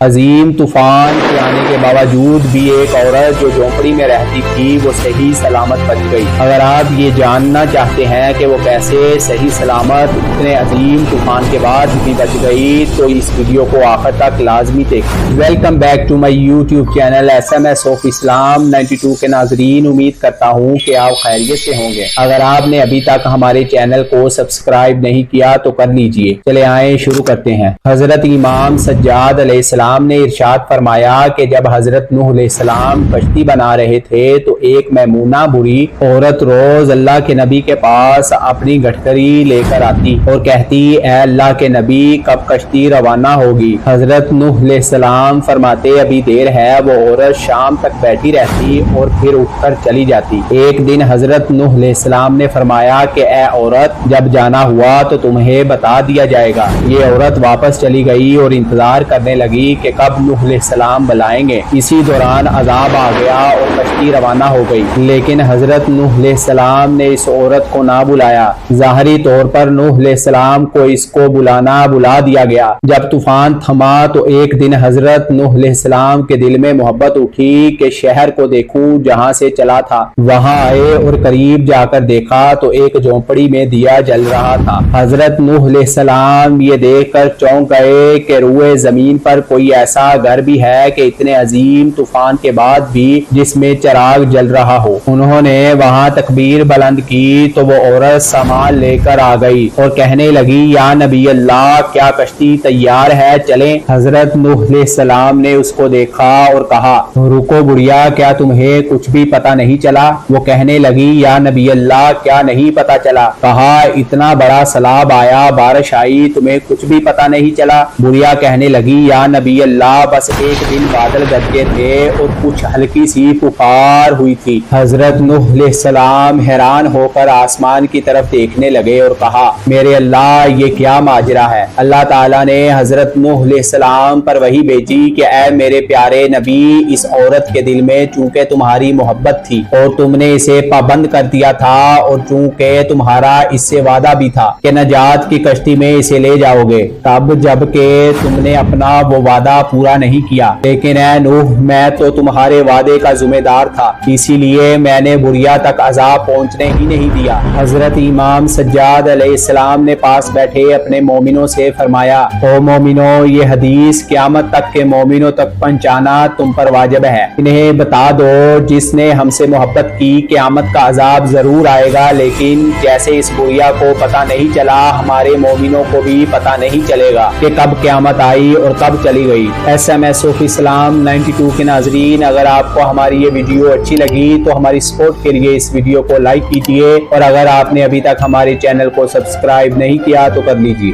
عظیم طوفان کے آنے کے باوجود بھی ایک عورت جو جھونپڑی میں رہتی تھی وہ صحیح سلامت بچ گئی۔ اگر آپ یہ جاننا چاہتے ہیں کہ وہ کیسے صحیح سلامت اتنے عظیم طوفان کے بعد بھی بچ گئی تو اس ویڈیو کو آخر تک لازمی دیکھیں۔ Welcome back to my YouTube channel SMS of Islam 92 کے ناظرین، امید کرتا ہوں کہ آپ خیریت سے ہوں گے۔ اگر آپ نے ابھی تک ہمارے چینل کو سبسکرائب نہیں کیا تو کر لیجئے۔ چلے آئیں شروع کرتے ہیں۔ حضرت امام سجاد علیہ السلام نے ارشاد فرمایا کہ جب حضرت نوح علیہ السلام کشتی بنا رہے تھے تو ایک میمونہ بری عورت روز اللہ کے نبی کے پاس اپنی گٹھکری لے کر آتی اور کہتی، اے اللہ کے نبی کب کشتی روانہ ہوگی؟ حضرت نوح علیہ السلام فرماتے ابھی دیر ہے۔ وہ عورت شام تک بیٹھی رہتی اور پھر اٹھ کر چلی جاتی۔ ایک دن حضرت نوح علیہ السلام نے فرمایا کہ اے عورت جب جانا ہوا تو تمہیں بتا دیا جائے گا۔ یہ عورت واپس چلی گئی اور انتظار کرنے لگی کہ کب نوح علیہ السلام بلائیں گے۔ اسی دوران عذاب آ گیا اور کشتی روانہ ہو گئی، لیکن حضرت نوح علیہ السلام نے اس عورت کو نہ بلایا۔ ظاہری طور پر نوح علیہ السلام کو اس کو بلا دیا گیا۔ جب طوفان تھما تو ایک دن حضرت نوح علیہ السلام کے دل میں محبت اٹھی کہ شہر کو دیکھوں جہاں سے چلا تھا۔ وہاں آئے اور قریب جا کر دیکھا تو ایک جھونپڑی میں دیا جل رہا تھا۔ حضرت نوح علیہ السلام یہ دیکھ کر چونک گئے کہ روئے زمین پر کوئی ایسا گھر بھی ہے کہ اتنے عظیم طوفان کے بعد بھی جس میں چراغ جل رہا ہو۔ انہوں نے وہاں تکبیر بلند کی تو وہ عورت سامان لے کر آ گئی اور کہنے لگی، یا نبی اللہ کیا کشتی تیار ہے، چلیں؟ حضرت نوح علیہ السلام نے اس کو دیکھا اور کہا، رکو بڑھیا، کیا تمہیں کچھ بھی پتہ نہیں چلا؟ وہ کہنے لگی، یا نبی اللہ کیا نہیں پتہ چلا؟ کہا، اتنا بڑا سیلاب آیا، بارش آئی، تمہیں کچھ بھی پتہ نہیں چلا؟ بڑھیا کہنے لگی، یا نبی اللہ بس ایک دن بادل گرجے تھے اور کچھ ہلکی سی پکار ہوئی تھی۔ حضرت نوح علیہ السلام حیران ہو کر آسمان کی طرف دیکھنے لگے اور کہا، میرے اللہ یہ کیا ماجرا ہے؟ اللہ تعالیٰ نے حضرت نوح علیہ السلام پر وحی بھیجی کہ اے میرے پیارے نبی، اس عورت کے دل میں چونکہ تمہاری محبت تھی اور تم نے اسے پابند کر دیا تھا، اور چونکہ تمہارا اس سے وعدہ بھی تھا کہ نجات کی کشتی میں اسے لے جاؤ گے، تب جب کہ تم نے اپنا وہ وعدہ پورا نہیں کیا، لیکن اے نوح میں تو تمہارے وعدے کا ذمہ دار تھا، اسی لیے میں نے بڑھیا تک عذاب پہنچنے ہی نہیں دیا۔ حضرت امام سجاد علیہ السلام نے پاس بیٹھے اپنے مومنوں سے فرمایا، او مومنوں، یہ حدیث قیامت تک کے مومنوں تک پہنچانا تم پر واجب ہے۔ انہیں بتا دو جس نے ہم سے محبت کی قیامت کا عذاب ضرور آئے گا، لیکن جیسے اس بڑھیا کو پتہ نہیں چلا، ہمارے مومنوں کو بھی پتہ نہیں چلے گا کہ کب قیامت آئی اور کب چلی گئی۔ SMS آف اسلام 92 کے ناظرین، اگر آپ کو ہماری یہ ویڈیو اچھی لگی تو ہماری سپورٹ کے لیے اس ویڈیو کو لائک کیجئے، اور اگر آپ نے ابھی تک ہمارے چینل کو سبسکرائب نہیں کیا تو کر لیجئے۔